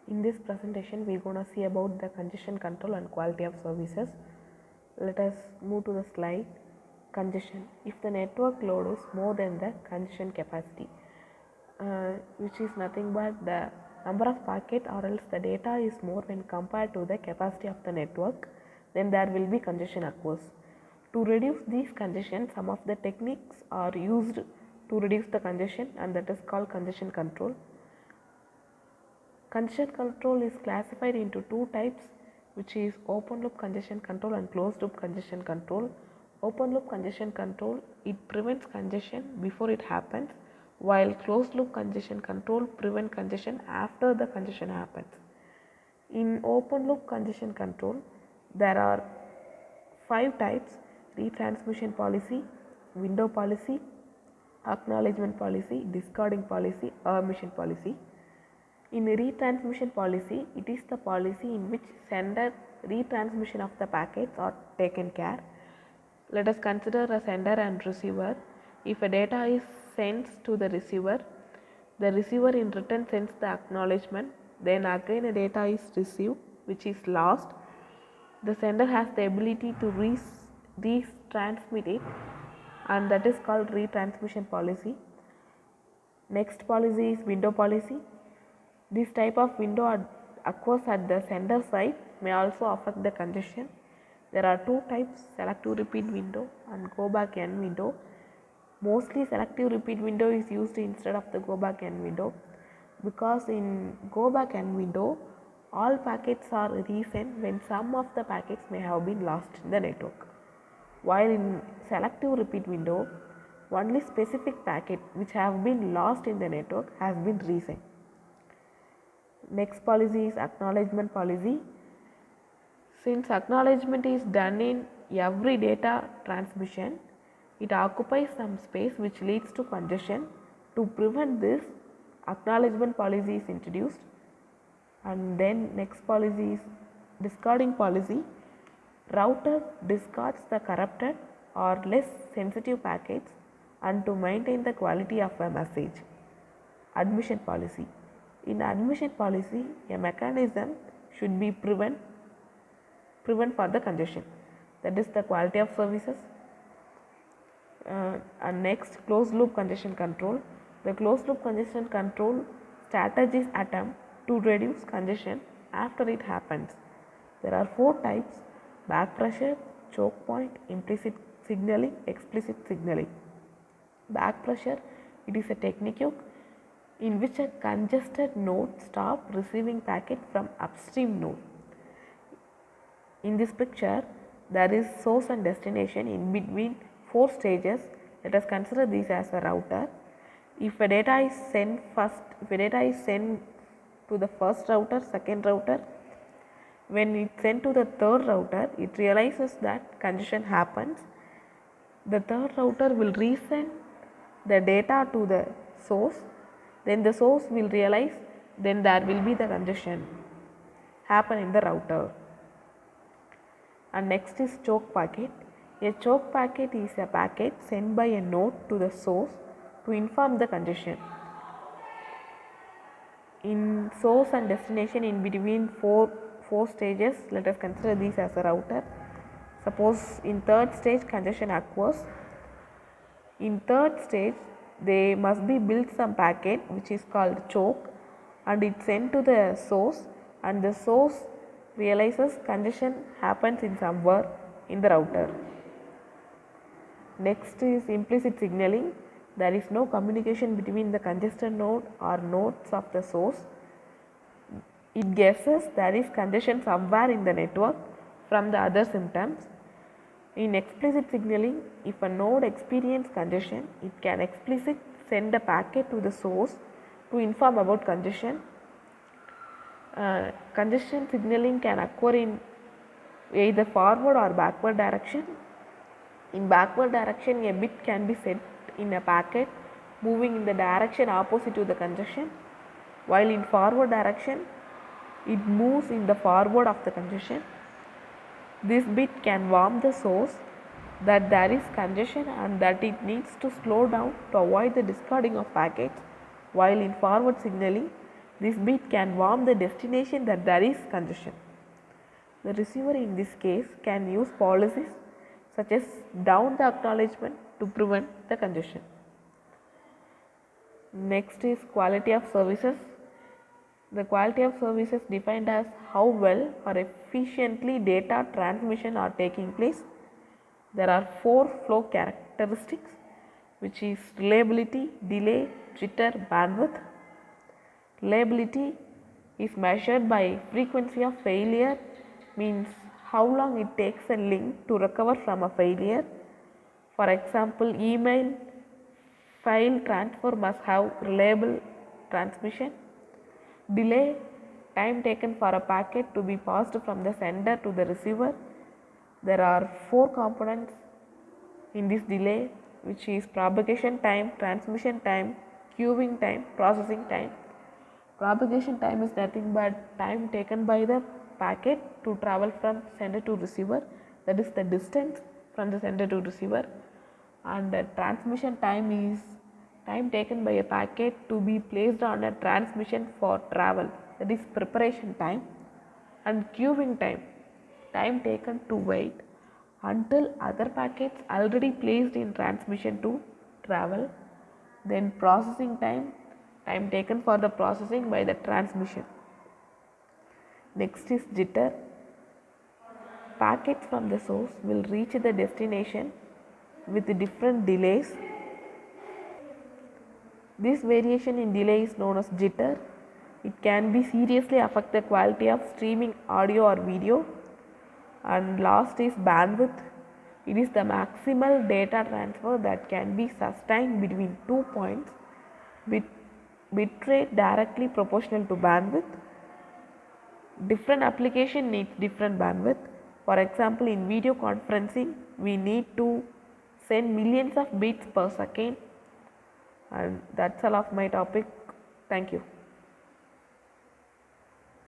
In this presentation, we're going to see about the congestion control and quality of services. Let us move to the slide. Congestion. If the network load is more than the congestion capacity, which is nothing but the number of packet or else the data is more when compared to the capacity of the network, then there will be congestion occurs. To reduce these congestion, some of the techniques are used to reduce the congestion, and that is called congestion control. Congestion control is classified into two types, which is open loop congestion control and closed loop congestion control. Open loop congestion control, it prevents congestion before it happens, while closed loop congestion control prevents congestion after the congestion happens. In open loop congestion control, there are 5 types: retransmission policy, window policy, acknowledgement policy, discarding policy, omission policy. In retransmission policy, it is the policy in which sender retransmission of the packets are taken care. Let us consider a sender and receiver. If a data is sent to the receiver in return sends the acknowledgement, then again a data is received which is lost. The sender has the ability to retransmit it, and that is called retransmission policy. Next policy is window policy. This type of window occurs at the sender side, may also affect the congestion. There are 2 types: selective repeat window and go back N window. Mostly selective repeat window is used instead of the go back N window, because in go back N window all packets are resent when some of the packets may have been lost in the network, while in selective repeat window only specific packet which have been lost in the network has been resent. Next policy is acknowledgement policy. Since acknowledgement is done in every data transmission, it occupies some space which leads to congestion. To prevent this, acknowledgement policy is introduced. And then next policy is discarding policy. Router discards the corrupted or less sensitive packets and to maintain the quality of a message. Admission policy. In admission policy, a mechanism should be prevent for the congestion, that is the quality of services. And next, closed loop congestion control. The closed loop congestion control strategies attempt to reduce congestion after it happens. There are 4 types: back pressure, choke point, implicit signaling, explicit signaling. Back pressure, it is a technique in which a congested node stops receiving packet from upstream node. In this picture, there is source and destination in between 4 stages. Let us consider this as a router. If a data is sent to the first router, second router, when it sent to the third router, it realizes that congestion happens. The third router will resend the data to the source. Then the source will realize, then there will be the congestion happen in the router. And next is choke packet. A choke packet is a packet sent by a node to the source to inform the congestion. In source and destination in between 4 stages, let us consider this as a router. Suppose in third stage congestion occurs. In third stage, they must be built some packet which is called choke, and it sent to the source, and the source realizes congestion happens in somewhere in the router. Next is implicit signaling. There is no communication between the congested node or nodes of the source. It guesses there is congestion somewhere in the network from the other symptoms. In explicit signaling, if a node experiences congestion, it can explicitly send a packet to the source to inform about congestion. Congestion signaling can occur in either forward or backward direction. In backward direction, a bit can be set in a packet moving in the direction opposite to the congestion, while in forward direction, it moves in the forward of the congestion. This bit can warn the source that there is congestion and that it needs to slow down to avoid the discarding of packets, while in forward signaling, This bit can warn the destination that there is congestion. The receiver in this case can use policies such as down the acknowledgement to prevent the congestion. Next is quality of services. The quality of service is defined as how well or efficiently data transmission are taking place. There are 4 flow characteristics, which is reliability, delay, jitter, bandwidth. Reliability is measured by frequency of failure, means how long it takes a link to recover from a failure. For example, email file transfer must have reliable transmission. Delay, time taken for a packet to be passed from the sender to the receiver. There are 4 components in this delay, which is propagation time, transmission time, queuing time, processing time. Propagation time is nothing but time taken by the packet to travel from sender to receiver, that is the distance from the sender to receiver. And the transmission time is time taken by a packet to be placed on a transmission for travel, that is preparation time. And queuing time, time taken to wait until other packets already placed in transmission to travel. Then processing time, time taken for the processing by the transmission. Next is jitter. Packets from the source will reach the destination with different delays. This variation in delay is known as jitter. It can be seriously affect the quality of streaming audio or video. And last is bandwidth. It is the maximal data transfer that can be sustained between 2 points, bitrate directly proportional to bandwidth. Different application needs different bandwidth. For example, in video conferencing, we need to send millions of bits per second. And that's all of my topic. Thank you.